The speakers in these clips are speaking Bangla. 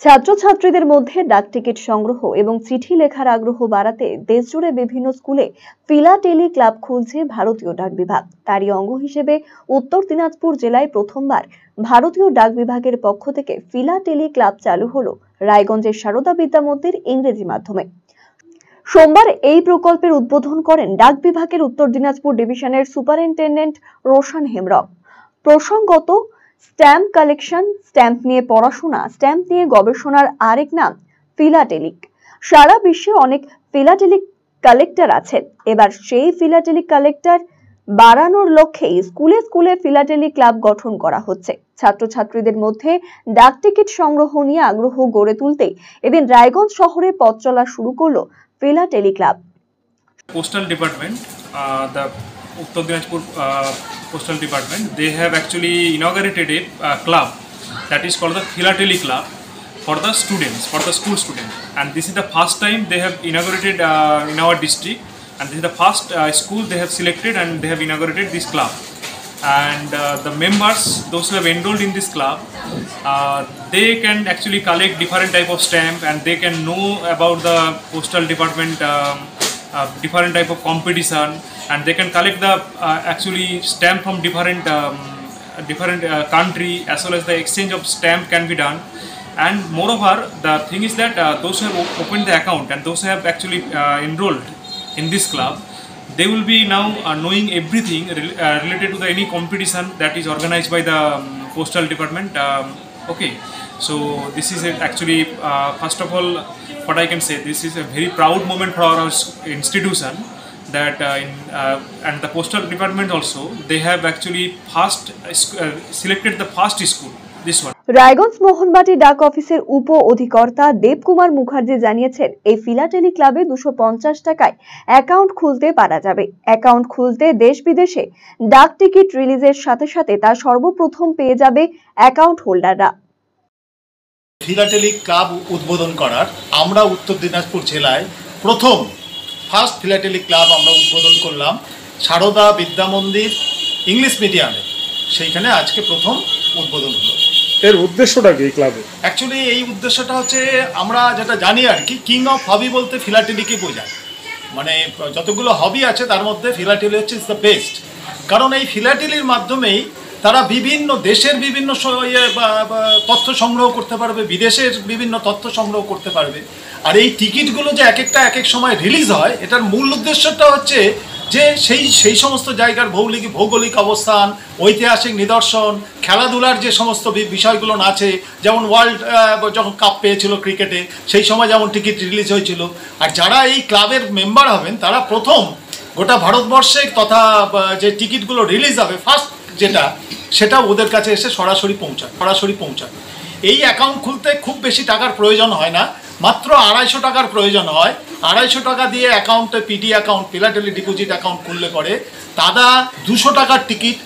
ছাত্রছাত্রীদের মধ্যে ডাক টিকিট সংগ্রহ এবং চিঠি লেখার আগ্রহ বাড়াতে দেশজুড়ে বিভিন্ন স্কুলে ফিলাটেলি ক্লাব খুলছে ভারতীয় ডাক বিভাগ। তারই অঙ্গ হিসেবে উত্তর দিনাজপুর জেলায় প্রথমবার ভারতীয় ডাক বিভাগের পক্ষ থেকে ফিলাটেলি ক্লাব চালু হলো রায়গঞ্জের সারদা বিদ্যা মন্দির ইংরেজি মাধ্যমে। সোমবার এই প্রকল্পের উদ্বোধন করেন ডাক বিভাগের উত্তর দিনাজপুর ডিভিশনের সুপারিনটেন্ডেন্ট রোশন হেমব্রম। প্রসঙ্গত, স্ট্যাম্প কালেকশন, স্ট্যাম্প নিয়ে পড়াশোনা, স্ট্যাম্প নিয়ে গবেষণার আরেক নাম ফিলাটেলিক। সারা বিশ্বে অনেক ফিলাটেলিক কালেক্টর আছেন। এবার সেই ফিলাটেলিক কালেক্টর বাড়ানোর লক্ষ্যে স্কুলে স্কুলে ফিলাটেলি ক্লাব গঠন করা হচ্ছে। ছাত্রছাত্রীদের মধ্যে ডাক টিকিট সংগ্রহ নিয়ে আগ্রহ গড়ে তুলতে এদিন রায়গঞ্জ শহরে পথ চলা শুরু করলো philately club. Postal Department, the Uttar Dinajpur Postal Department, they have actually inaugurated a club that is called the Philately Club for the students, for the school students, and this is the first time they have inaugurated in our district, and this is the first school they have selected and they have inaugurated this club. And the members, those who have enrolled in this club, they can actually collect different type of stamp, and they can know about the postal department different type of competition, and they can collect the actually stamp from different country, as well as the exchange of stamp can be done. And moreover, the thing is that those who have opened the account and those who have actually enrolled in this club, they will be now knowing everything related to the any competition that is organized by the postal department. Okay, so this is actually first of all, what I can say, this is a very proud moment for our institution, that and the postal department also, they have actually selected the first school, this one. Raiganj Mohanbati ডাক অফিসের উপ অধিকর্তা দেবকুমার মুখার্জি জানিয়েছেন, এই ফিলাটেলি ক্লাবে 250 টাকায় অ্যাকাউন্ট খুলতে পারা যাবে। অ্যাকাউন্ট খুলতে দেশ বিদেশে ডাক টিকিট রিলিজের সাথে সাথে তা সর্বপ্রথম পেয়ে যাবে অ্যাকাউন্ট হোল্ডাররা। ফিলাটেলি ক্লাব উদ্বোধন করার আমরা উত্তর দিনাজপুর জেলায় ফার্স্ট ফিলাটেলি ক্লাব আমরা উদ্বোধন করলাম সারদা বিদ্যা মন্দির ইংলিশ মিডিয়ামে। সেইখানে আজকে প্রথম উদ্বোধন হলো। এর উদ্দেশ্যটা কি ক্লাবে? অ্যাকচুয়ালি এই উদ্দেশ্যটা হচ্ছে, আমরা যেটা জানি আর কি, কিং অফ হবি বলতে ফিলাটেলিকে বোঝায়। মানে যতগুলো হবি আছে তার মধ্যে ফিলাটেলি হচ্ছে ইজ দ্য বেস্ট। কারণ এই ফিলাটেলির মাধ্যমেই তারা বিভিন্ন দেশের বিভিন্ন তথ্য সংগ্রহ করতে পারবে, বিদেশের বিভিন্ন তথ্য সংগ্রহ করতে পারবে। আর এই টিকিটগুলো যে এক একটা এক এক সময় রিলিজ হয়, এটার মূল উদ্দেশ্যটা হচ্ছে যে সেই সমস্ত জায়গার ভৌগোলিক অবস্থান, ঐতিহাসিক নিদর্শন, খেলাধুলার যে সমস্ত বিষয়গুলো আছে, যেমন ওয়ার্ল্ড যখন কাপ পেয়েছিল ক্রিকেটে, সেই সময় যেমন টিকিট রিলিজ হয়েছিল। আর যারা এই ক্লাবের মেম্বার হবেন তারা প্রথম গোটা ভারতবর্ষে তথা যে টিকিটগুলো রিলিজ হবে ফার্স্ট সেটা ওদের কাছে এসে সরাসরি পৌঁছায়। এই অ্যাকাউন্ট খুলতে খুব বেশি টাকার প্রয়োজন হয় না, মাত্র 250 টাকার প্রয়োজন হয়। 250 টাকা দিয়ে অ্যাকাউন্টে PD account, philately deposit account খুললে পরে তারা 200 টাকার টিকিট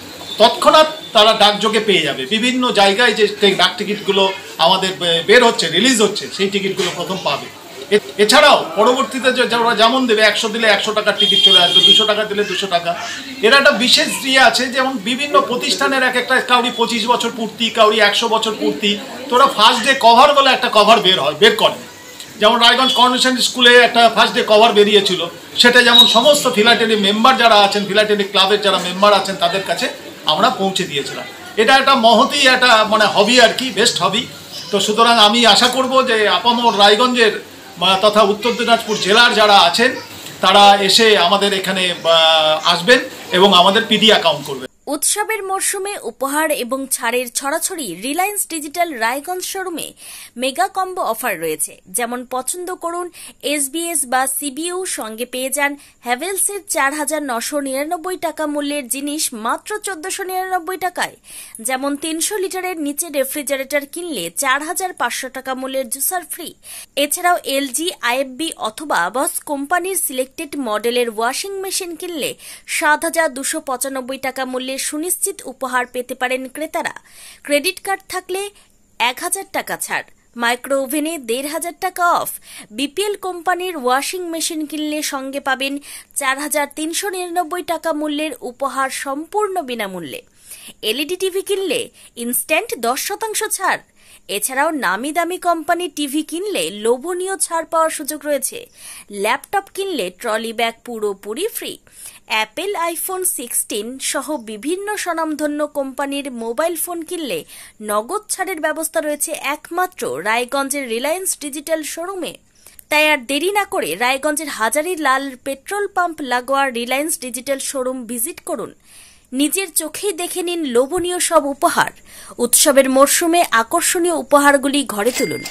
তৎক্ষণাৎ তারা ডাকযোগে পেয়ে যাবে। বিভিন্ন জায়গায় যে ডাক টিকিটগুলো আমাদের বের হচ্ছে, রিলিজ হচ্ছে, সেই টিকিটগুলো প্রথম পাবে। এছাড়াও পরবর্তীতে ওরা যেমন দেবে, 100 দিলে 100 টাকার টিকিট চলে আসবে, 200 টাকা দিলে 200 টাকা। এর একটা বিশেষ আছে, যেমন বিভিন্ন প্রতিষ্ঠানের এক একটা, কাউরি 25 বছর পূর্তি, কাউরি 100 বছর পূর্তি, তো ওরা ফার্স্ট ডে কভার বলে একটা কভার বের করে। যেমন রায়গঞ্জ কর্নেশন স্কুলে একটা ফার্স্ট ডে কভার বেরিয়েছিল, সেটা যেমন সমস্ত ফিলাটেলি মেম্বার যারা আছেন, ফিলাটেলি ক্লাবের যারা মেম্বার আছেন তাদের কাছে আমরা পৌঁছে দিয়েছিলাম। এটা একটা মহতি একটা মানে হবি আর কি, বেস্ট হবি। তো সুতরাং আমি আশা করব যে আপামর রায়গঞ্জের তথা উত্তর দিনাজপুর জেলার যারা আছেন তারা এসে আমাদের এখানে আসবেন এবং আমাদের পিডি অ্যাকাউন্ট করবেন। উৎসবের মরশুমে উপহার এবং ছাড়ের ছড়াছড়ি রিলায়েন্স ডিজিটাল রায়গঞ্জ শোরুমে মেগা কম্বো অফার রয়েছে। যেমন পছন্দ করুন এসবিএস বা সিবিইউ, সঙ্গে পেয়ে যান হ্যাভেলসের 4,999 টাকা মূল্যের জিনিস মাত্র 1,499 টাকায়। যেমন 300 লিটারের নিচে রেফ্রিজারেটর কিনলে 4,500 টাকা মূল্যের জুসার ফ্রি। এছাড়াও এলজি, আইএফবি অথবা বস কোম্পানির সিলেক্টেড মডেলের ওয়াশিং মেশিন কিনলে 7,295 টাকা মূল্যের সুনিশ্চিত উপহার পেতে পারেন ক্রেতারা। ক্রেডিট কার্ড থাকলে 1,000 টাকা ছাড়, মাইক্রো ওভেনে 1,500 টাকা অফ। বিপিএল কোম্পানির ওয়াশিং মেশিন কিনলে সঙ্গে পাবেন 4,399 টাকা মূল্যের উপহার সম্পূর্ণ বিনামূল্যে। এলইডি টিভি কিনলে ইনস্ট্যান্ট 10% ছাড়। এছাড়াও নামি দামি কোম্পানি টিভি কিনলে লোভনীয় ছাড় পাওয়ার সুযোগ রয়েছে। ল্যাপটপ কিনলে ট্রলি ব্যাগ পুরোপুরি ফ্রি। অ্যাপেল আইফোন 16 সহ বিভিন্ন স্বনামধন্য কোম্পানির মোবাইল ফোন কিনলে নগদ ছাড়ের ব্যবস্থা রয়েছে একমাত্র রায়গঞ্জের রিলায়েন্স ডিজিটাল শোরুমে। তাই আর দেরি না করে রায়গঞ্জের হাজারী লাল পেট্রোল পাম্প লাগোয়া রিলায়েন্স ডিজিটাল শোরুম ভিজিট করুন। নিজের চোখেই দেখে নিন লোভনীয় সব উপহার। উৎসবের মরশুমে আকর্ষণীয় উপহারগুলি ঘরে তুলুন।